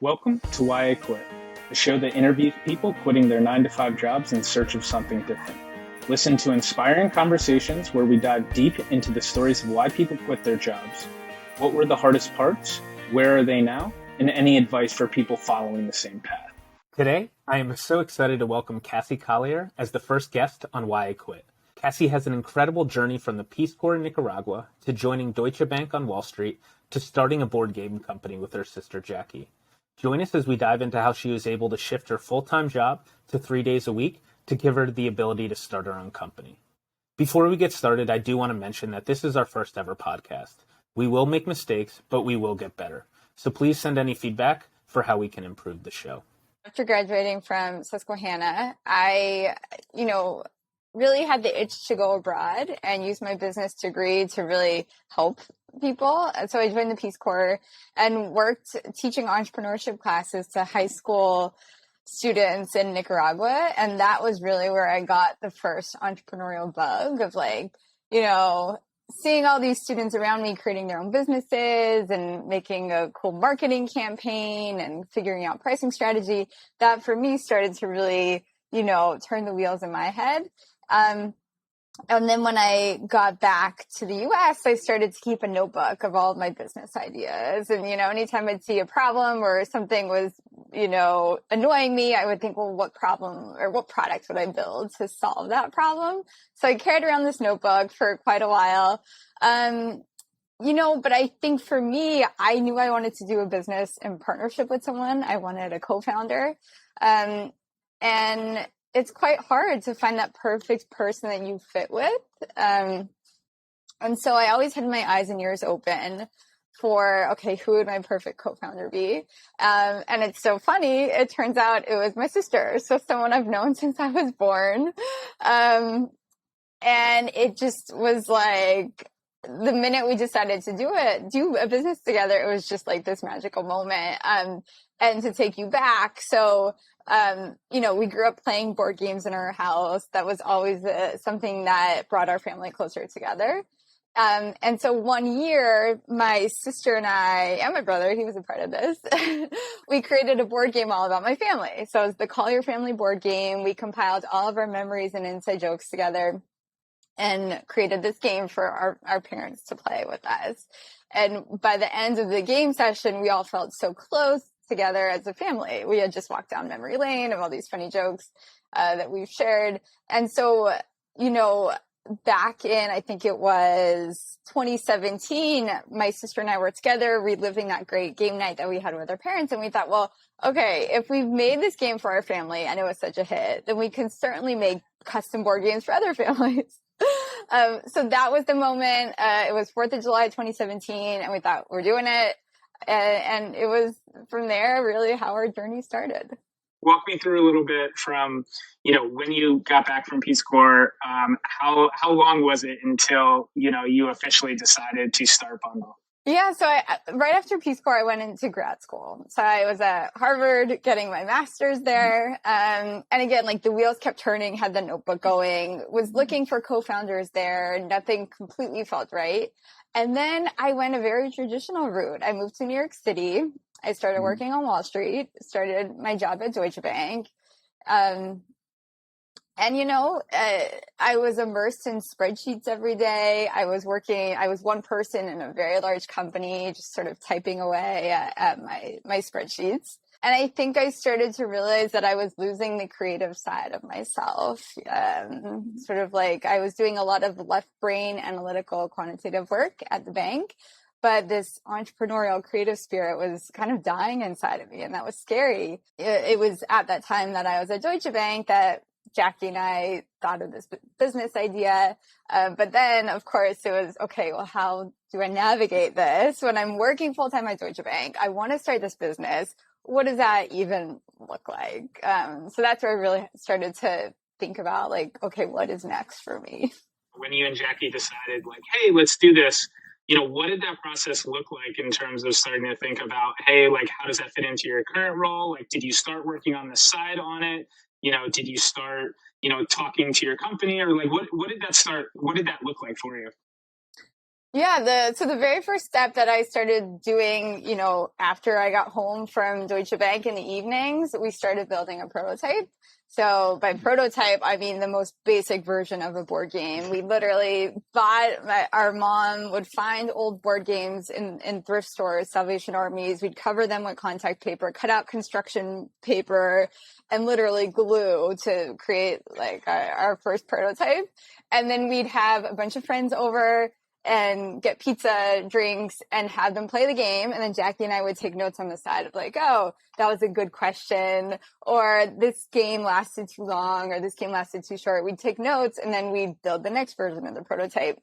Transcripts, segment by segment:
Welcome to Why I Quit, a show that interviews people quitting their 9-to-5 jobs in search of something different. Listen to inspiring conversations where we dive deep into the stories of why people quit their jobs. What were the hardest parts? Where are they now? And any advice for people following the same path. Today, I am so excited to welcome Cassie Collier as the first guest on Why I Quit. Cassie has an incredible journey from the Peace Corps in Nicaragua to joining Deutsche Bank on Wall Street to starting a board game company with her sister Jackie. Join us as we dive into how she was able to shift her full-time job to 3 days a week to give her the ability to start her own company. Before we get started, I do want to mention that this is our first ever podcast. We will make mistakes, but we will get better. So please send any feedback for how we can improve the show. After graduating from Susquehanna, I, really had the itch to go abroad and use my business degree to really help people. And so I joined the Peace Corps and worked teaching entrepreneurship classes to high school students in Nicaragua. And that was really where I got the first entrepreneurial bug of seeing all these students around me creating their own businesses and making a cool marketing campaign and figuring out pricing strategy. That for me started to really, turn the wheels in my head. And then when I got back to the US, I started to keep a notebook of all of my business ideas. And, anytime I'd see a problem or something was, annoying me, I would think, well, what problem or what product would I build to solve that problem? So I carried around this notebook for quite a while. But I think for me, I knew I wanted to do a business in partnership with someone. I wanted a co-founder. And it's quite hard to find that perfect person that you fit with. And so I always had my eyes and ears open for, okay, who would my perfect co-founder be? And it's so funny. It turns out it was my sister. So someone I've known since I was born. And it just was like, the minute we decided to do a business together, it was just like this magical moment. And to take you back. So, we grew up playing board games in our house. That was always something that brought our family closer together. And so one year, my sister and I, and my brother, he was a part of this, we created a board game all about my family. So it was the Collier family board game. We compiled all of our memories and inside jokes together and created this game for our parents to play with us. And by the end of the game session, we all felt so close together as a family. We had just walked down memory lane of all these funny jokes that we've shared. And so, back in, I think it was 2017, my sister and I were together reliving that great game night that we had with our parents. And we thought, well, okay, if we've made this game for our family and it was such a hit, then we can certainly make custom board games for other families. So that was the moment. It was 4th of July, 2017. And we thought, we're doing it. And it was from there really how our journey started. Walk me through a little bit from, when you got back from Peace Corps, how long was it until, you officially decided to start Bundle? Yeah, so right after Peace Corps, I went into grad school. So I was at Harvard getting my master's there. And again, the wheels kept turning, had the notebook going, was looking for co-founders there. Nothing completely felt right. And then I went a very traditional route. I moved to New York City. I started working on Wall Street, started my job at Deutsche Bank. I was immersed in spreadsheets every day. I was one person in a very large company, just sort of typing away at my spreadsheets. And I think I started to realize that I was losing the creative side of myself. I was doing a lot of left brain analytical quantitative work at the bank, but this entrepreneurial creative spirit was kind of dying inside of me. And that was scary. It was at that time that I was at Deutsche Bank that Jackie and I thought of this business idea. But then, of course, it was, okay, well, how do I navigate this when I'm working full time at Deutsche Bank? I want to start this business. What does that even look like? So that's where I really started to think about okay, what is next for me? When you and Jackie decided hey, let's do this, what did that process look like in terms of starting to think about, hey, how does that fit into your current role? Did you start working on the side on it? Did you start, talking to your company or what did that look like for you? Yeah, so the very first step that I started doing, after I got home from Deutsche Bank in the evenings, we started building a prototype. So by prototype, I mean the most basic version of a board game. We literally our mom would find old board games in thrift stores, Salvation Armies. We'd cover them with contact paper, cut out construction paper, and literally glue to create like our first prototype. And then we'd have a bunch of friends over and get pizza, drinks, and have them play the game. And then Jackie and I would take notes on the side of like, oh, that was a good question, or this game lasted too long, or this game lasted too short. We'd take notes, and then we'd build the next version of the prototype.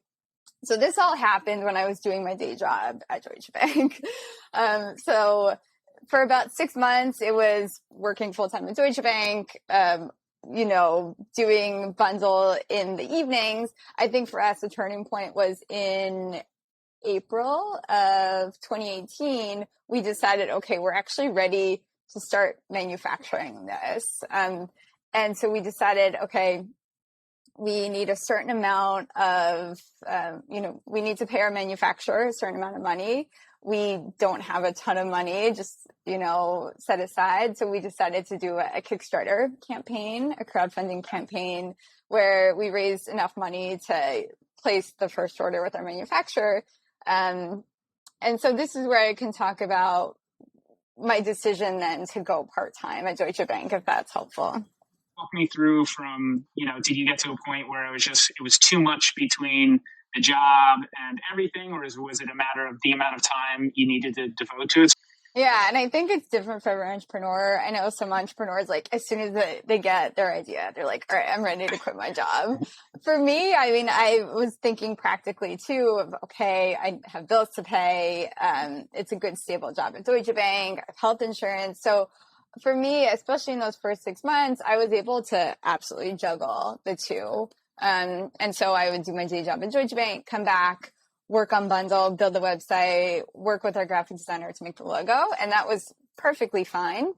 So this all happened when I was doing my day job at Deutsche Bank. So for about 6 months, it was working full-time at Deutsche Bank, doing bundle in the evenings. I think for us, the turning point was in April of 2018. We decided, okay, we're actually ready to start manufacturing this. And so we decided, okay, we need a certain amount of, we need to pay our manufacturer a certain amount of money. We don't have a ton of money, just, set aside. So we decided to do a Kickstarter campaign, a crowdfunding campaign, where we raised enough money to place the first order with our manufacturer. And so this is where I can talk about my decision then to go part-time at Deutsche Bank, if that's helpful. Walk me through from, did you get to a point where it was too much between the job and everything, or was it a matter of the amount of time you needed to devote to it? Yeah, and I think it's different for every entrepreneur. I know some entrepreneurs, like, as soon as they get their idea, they're like, all right, I'm ready to quit my job. For me, I mean, I was thinking practically too of, okay, I have bills to pay. It's a good, stable job at Deutsche Bank. I have health insurance. So for me, especially in those first 6 months, I was able to absolutely juggle the two. And so I would do my day job at Deutsche Bank, come back, work on bundle, build the website, work with our graphic designer to make the logo. And that was perfectly fine.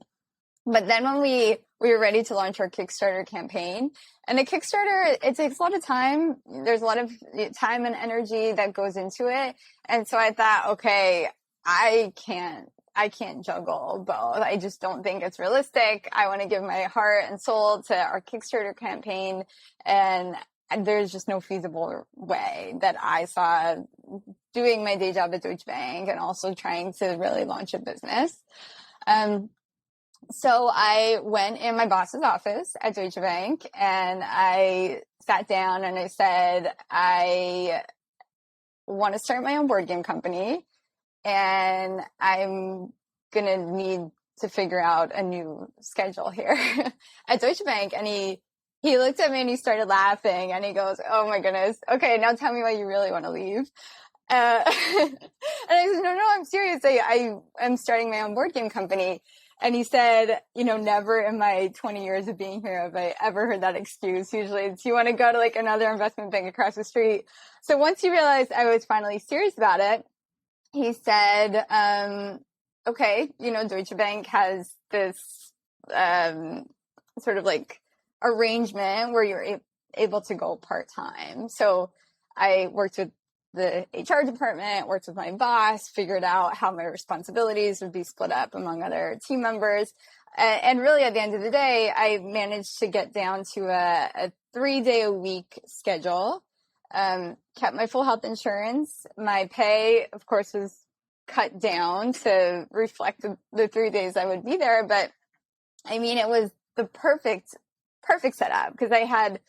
But then when we were ready to launch our Kickstarter campaign, and a Kickstarter, it takes a lot of time. There's a lot of time and energy that goes into it. And so I thought, okay, I can't juggle both. I just don't think it's realistic. I want to give my heart and soul to our Kickstarter campaign, and there's just no feasible way that I saw doing my day job at Deutsche Bank and also trying to really launch a business. So I went in my boss's office at Deutsche Bank and I sat down and I said, I want to start my own board game company, and I'm going to need to figure out a new schedule here at Deutsche Bank. And he looked at me and he started laughing and he goes, oh my goodness. Okay, now tell me why you really want to leave. And I said, no, I'm serious. I am starting my own board game company. And he said, never in my 20 years of being here have I ever heard that excuse. Usually it's, you want to go to like another investment bank across the street. So once he realized I was finally serious about it, he said, okay, Deutsche Bank has this sort of like arrangement where you're able to go part-time. So I worked with the HR department, worked with my boss, figured out how my responsibilities would be split up among other team members. And really at the end of the day, I managed to get down to a 3-day-a-week schedule, kept my full health insurance. My pay, of course, was cut down to reflect the 3 days I would be there. But I mean, it was the perfect setup because I had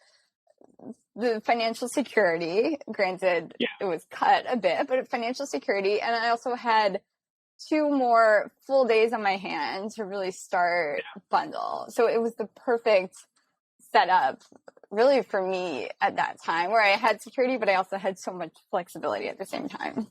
the financial security. Granted, It was cut a bit, but financial security. And I also had 2 more full days on my hands to really start bundle. So it was the perfect setup really for me at that time, where I had security, but I also had so much flexibility at the same time.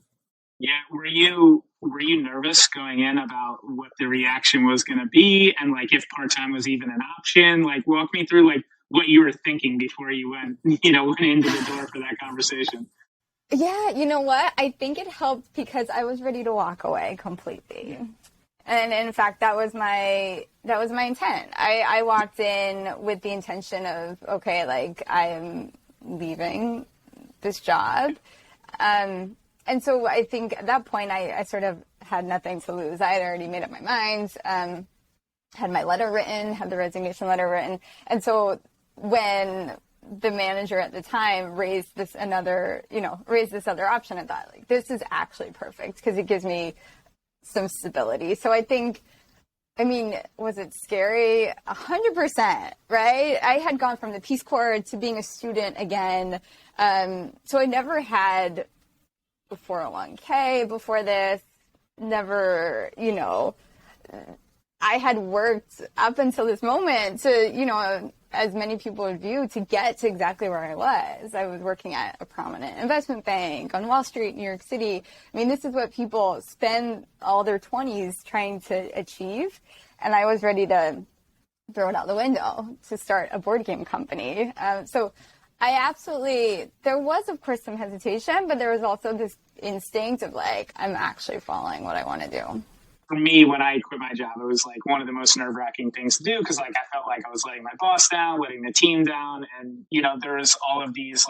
Yeah. Were you nervous going in about what the reaction was going to be, and like if part-time was even an option? Like, walk me through like what you were thinking before you went into the door for that conversation. Yeah, you know what? I think it helped because I was ready to walk away completely. And in fact, that was my intent. I walked in with the intention of, okay, like I'm leaving this job. And so I think at that point, I sort of had nothing to lose. I had already made up my mind, had my letter written, had the resignation letter written. And so when the manager at the time raised this other option, I thought, like, this is actually perfect because it gives me some stability. So I think, I mean, was it scary? 100%, right? I had gone from the Peace Corps to being a student again. So I never had a 401k before this, never, I had worked up until this moment to, as many people would view, to get to exactly where I was. I was working at a prominent investment bank on Wall Street, New York City. I mean, this is what people spend all their 20s trying to achieve. And I was ready to throw it out the window to start a board game company. So there was, of course, some hesitation, but there was also this instinct of like, I'm actually following what I want to do. For me, when I quit my job, it was like one of the most nerve-wracking things to do because like I felt like I was letting my boss down, letting the team down, and there's all of these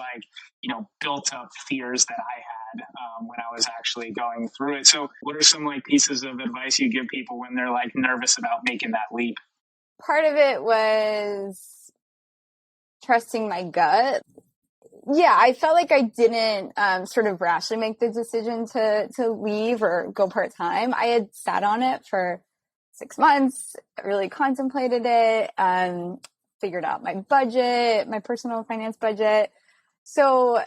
built-up fears that I had when I was actually going through it. So, what are some pieces of advice you give people when they're nervous about making that leap? Part of it was trusting my gut. Yeah, I felt like I didn't sort of rashly make the decision to leave or go part-time. I had sat on it for 6 months, really contemplated it, figured out my budget, my personal finance budget. So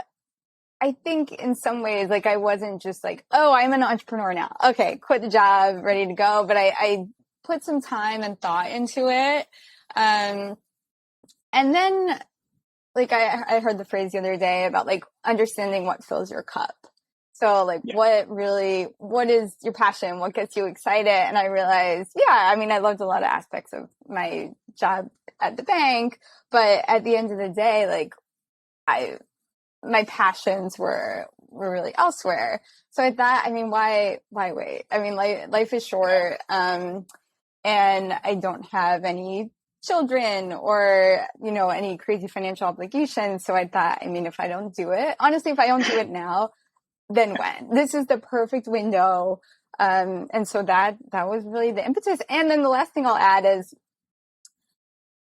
I think in some ways, I wasn't just oh, I'm an entrepreneur now. Okay, quit the job, ready to go. But I put some time and thought into it. And then I heard the phrase the other day about understanding what fills your cup. So what is your passion? What gets you excited? And I realized, I loved a lot of aspects of my job at the bank, but at the end of the day, my passions were really elsewhere. So I thought, why wait? Life is short. And I don't have any children or, any crazy financial obligations. So I thought, if I don't do it now, then when? This is the perfect window. And so that was really the impetus. And then the last thing I'll add is,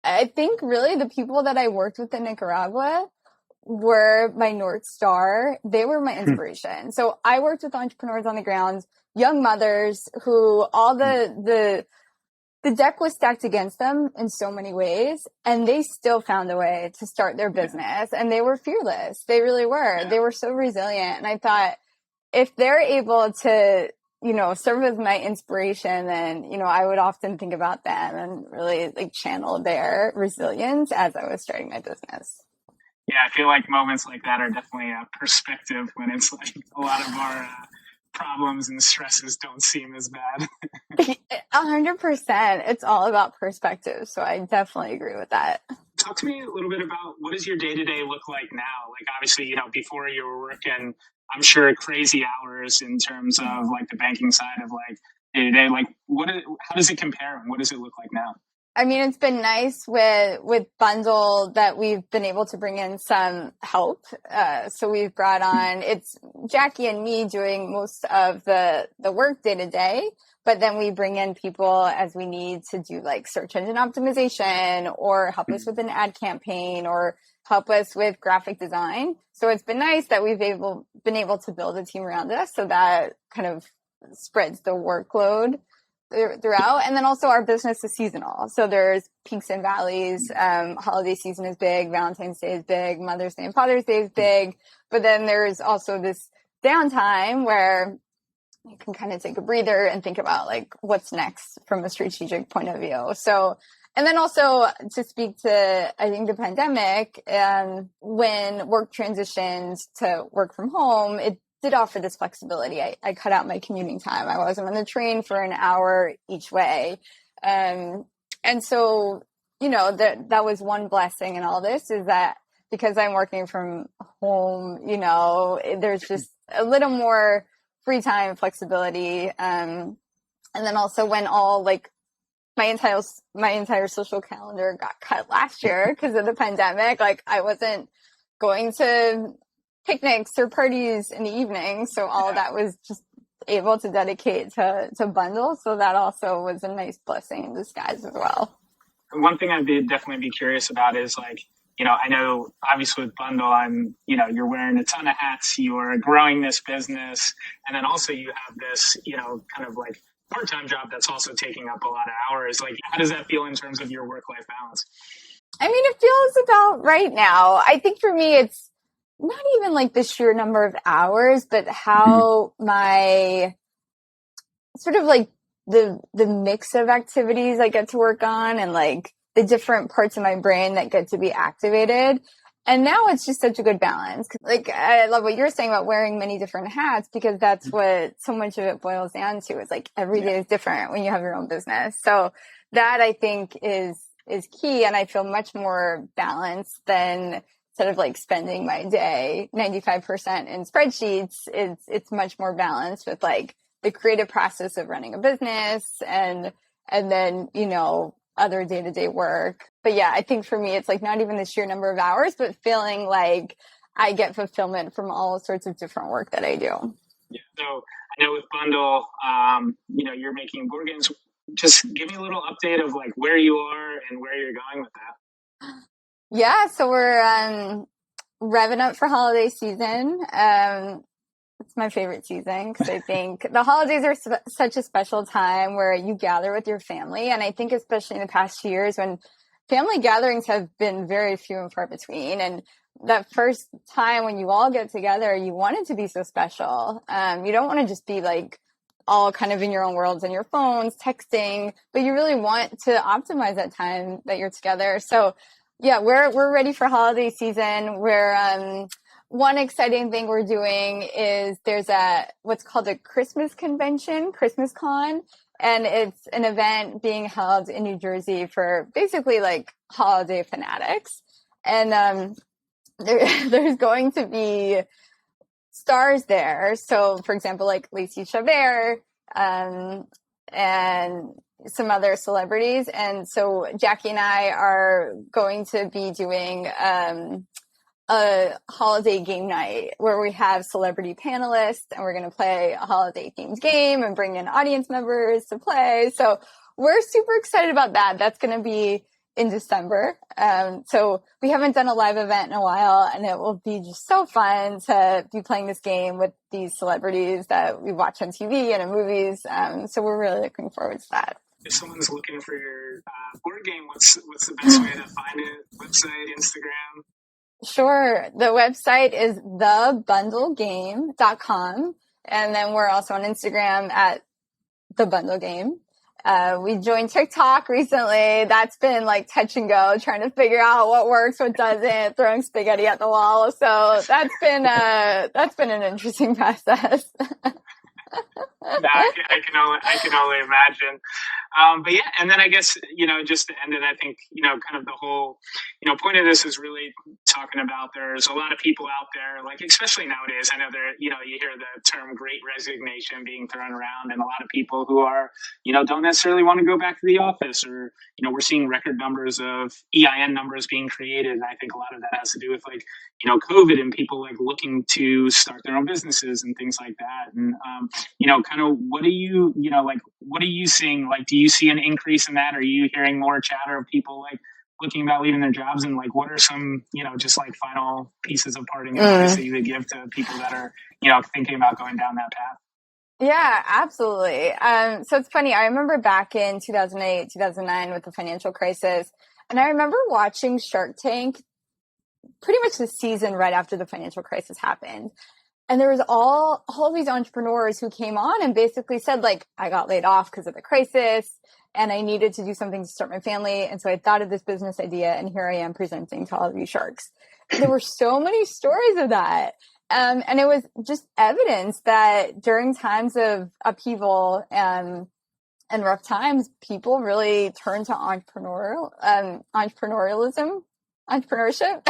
I think really the people that I worked with in Nicaragua were my North Star. They were my inspiration. So I worked with entrepreneurs on the ground, young mothers who all the deck was stacked against them in so many ways, and they still found a way to start their business. And they were fearless. They really were. They were so resilient. And I thought, if they're able to, serve as my inspiration, then, I would often think about them and really channel their resilience as I was starting my business. Yeah, I feel like moments like that are definitely a perspective when it's a lot of our problems and stresses don't seem as bad. 100%. It's all about perspective. So I definitely agree with that. Talk to me a little bit about what does your day-to-day look like now? Obviously, before you were working, I'm sure crazy hours in terms of the banking side of day-to-day. How does it compare and what does it look like now? It's been nice with Bundle that we've been able to bring in some help. So we've brought on, it's Jackie and me doing most of the work day to day, but then we bring in people as we need to do search engine optimization or help us with an ad campaign or help us with graphic design. So it's been nice that we've been able to build a team around us so that kind of spreads the workload throughout. And then also our business is seasonal. So there's peaks and valleys. Holiday season is big. Valentine's Day is big. Mother's Day and Father's Day is big. But then there's also this downtime where you can kind of take a breather and think about what's next from a strategic point of view. So, and then also to speak to, I think, the pandemic, when work transitioned to work from home, it did offer this flexibility. I cut out my commuting time. I wasn't on the train for an hour each way. And so, that was one blessing in all this, is that because I'm working from home, there's just a little more free time, flexibility. And then also when all my entire social calendar got cut last year because of the pandemic, I wasn't going to picnics or parties in the evening. So all of that was just able to dedicate to Bundle. So that also was a nice blessing in disguise as well. One thing I'd definitely be curious about is like, I know obviously with Bundle, you're wearing a ton of hats, you're growing this business, and then also you have this, kind of like part-time job that's also taking up a lot of hours. Like, how does that feel in terms of your work-life balance? I mean, it feels about right now. I think for me, it's not even like the sheer number of hours, but how my sort of like the mix of activities I get to work on and like the different parts of my brain that get to be activated. And now it's just such a good balance. Like, I love what you're saying about wearing many different hats, because that's what so much of it boils down to, is like every day is different when you have your own business. So that I think is key. And I feel much more balanced than instead of like spending my day 95% in spreadsheets. It's much more balanced with like the creative process of running a business and then, other day-to-day work. But yeah, I think for me, it's like not even the sheer number of hours, but feeling like I get fulfillment from all sorts of different work that I do. Yeah. So I know with Bundle, you're making board games. Just give me a little update of like where you are and where you're going with that. Yeah. So we're revving up for holiday season. It's my favorite season because I think the holidays are such a special time where you gather with your family. And I think especially in the past few years when family gatherings have been very few and far between. And that first time when you all get together, you want it to be so special. You don't want to just be like all kind of in your own worlds and your phones, texting, but you really want to optimize that time that you're together. So yeah, we're ready for holiday season. One exciting thing we're doing is there's what's called a Christmas convention, Christmas Con, and it's an event being held in New Jersey for basically like holiday fanatics. And there's going to be stars there. So, for example, like Lacey Chabert, and some other celebrities. And so Jackie and I are going to be doing a holiday game night where we have celebrity panelists and we're going to play a holiday themed game and bring in audience members to play. So we're super excited about that. That's going to be in December. So we haven't done a live event in a while, and it will be just so fun to be playing this game with these celebrities that we watch on TV and in movies. So we're really looking forward to that. If someone's looking for your board game, what's the best way to find it? Website, Instagram? Sure. The website is thebundlegame.com. And then we're also on Instagram at thebundlegame. We joined TikTok recently. That's been like touch and go, trying to figure out what works, what doesn't, throwing spaghetti at the wall. So that's been an interesting process. I can only imagine. But yeah, and then I guess, just to end it, I think, kind of the whole, point of this is really talking about there's a lot of people out there, like, especially nowadays, I know you hear the term great resignation being thrown around, and a lot of people who are, don't necessarily want to go back to the office, or, we're seeing record numbers of EIN numbers being created. And I think a lot of that has to do with like, COVID and people like looking to start their own businesses and things like that. And, kind of what are you seeing? Like, do you see an increase in that? Are you hearing more chatter of people like looking about leaving their jobs? And like, what are some, just like final pieces of parting advice that you would give to people that are, thinking about going down that path? Yeah, absolutely. So it's funny. I remember back in 2008, 2009 with the financial crisis, and I remember watching Shark Tank pretty much the season right after the financial crisis happened. And there was all of these entrepreneurs who came on and basically said, like, I got laid off because of the crisis and I needed to do something to start my family. And so I thought of this business idea, and here I am presenting to all of you sharks. There were so many stories of that. And it was just evidence that during times of upheaval and rough times, people really turn to entrepreneurship.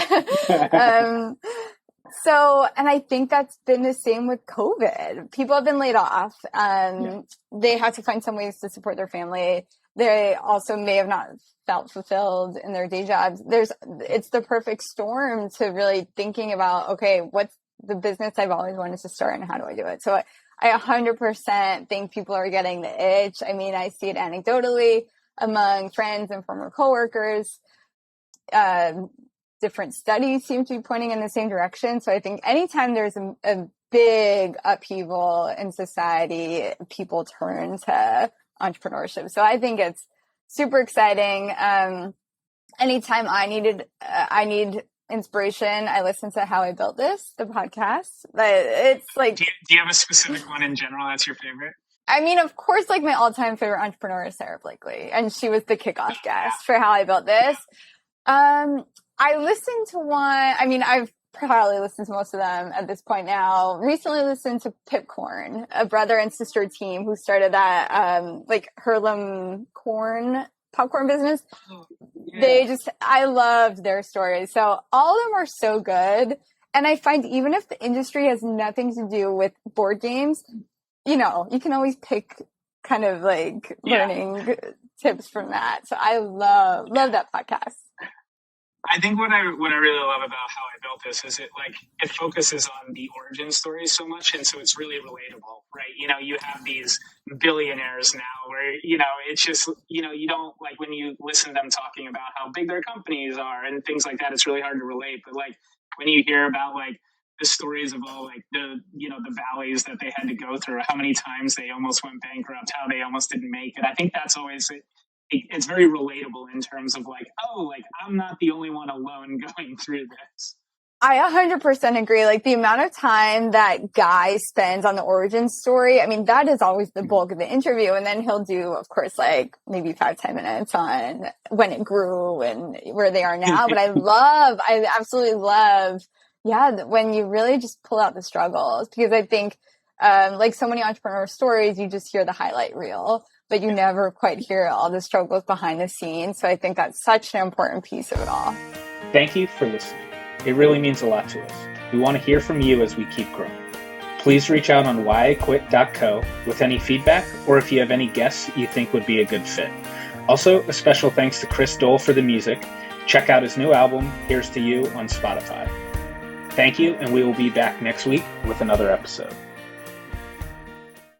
And I think that's been the same with COVID. People have been laid off. They had to find some ways to support their family. They also may have not felt fulfilled in their day jobs. It's the perfect storm to really thinking about, okay, the business I've always wanted to start, and how do I do it? So I 100% think people are getting the itch. I mean, I see it anecdotally among friends and former coworkers. Different studies seem to be pointing in the same direction. So I think anytime there's a big upheaval in society, people turn to entrepreneurship. So I think it's super exciting. Anytime I need inspiration, I listen to How I Built This, the podcast. But it's like, do you have a specific one in general that's your favorite? I mean, of course, like my all-time favorite entrepreneur is Sarah Blakely, and she was the kickoff guest for How I Built This. I listened to one. I mean, I've probably listened to most of them at this point now. Recently listened to Pipcorn, a brother and sister team who started that like Hurlem corn popcorn business. Yeah. I loved their stories. So all of them are so good. And I find even if the industry has nothing to do with board games, you know, you can always pick kind of like learning tips from that. So I love that podcast. I think what I really love about How I Built This is it focuses on the origin stories so much, and so it's really relatable, right? You know, you have these billionaires now where, you know, it's just, you know, you don't like when you listen to them talking about how big their companies are and things like that, it's really hard to relate. But like when you hear about like the stories of all like the, you know, the valleys that they had to go through, how many times they almost went bankrupt, how they almost didn't make it. I think that's always it's very relatable in terms of like, oh, like I'm not the only one alone going through this. I 100% agree. Like the amount of time that Guy spends on the origin story, I mean, that is always the bulk of the interview. And then he'll do, of course, like maybe 5-10 minutes on when it grew and where they are now. But I absolutely love, when you really just pull out the struggles, because I think like so many entrepreneur stories, you just hear the highlight reel, but you never quite hear all the struggles behind the scenes. So I think that's such an important piece of it all. Thank you for listening. It really means a lot to us. We want to hear from you as we keep growing. Please reach out on whyiquit.co with any feedback or if you have any guests you think would be a good fit. Also, a special thanks to Chris Dole for the music. Check out his new album, Here's to You, on Spotify. Thank you, and we will be back next week with another episode.